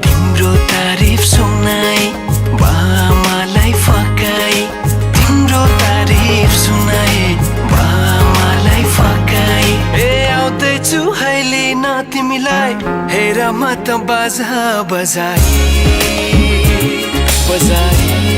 तिम्रो तारिफ सुनाई बामालाई फकाई तिम्रो तारिफ सुनाई बामालाई फकाई आउँदैछु अहिले न तिमीलाई हेर म त बाजा बजाई बजाई